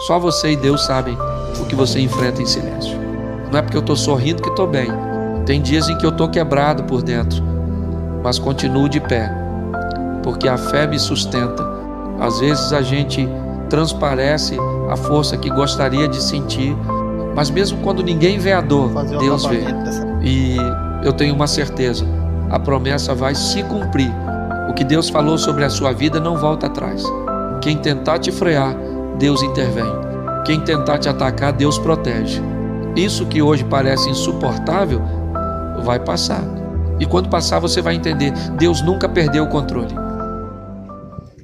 Só você e Deus sabem o que você enfrenta em silêncio. Não é porque eu estou sorrindo que estou bem. Tem dias em que eu estou quebrado por dentro, mas continuo de pé, porque a fé me sustenta. Às vezes a gente transparece a força que gostaria de sentir, mas mesmo quando ninguém vê a dor, Deus vê. E eu tenho uma certeza, a promessa vai se cumprir. O que Deus falou sobre a sua vida não volta atrás. Quem tentar te frear, Deus intervém. Quem tentar te atacar, Deus protege. Isso que hoje parece insuportável vai passar. E quando passar, você vai entender: Deus nunca perdeu o controle.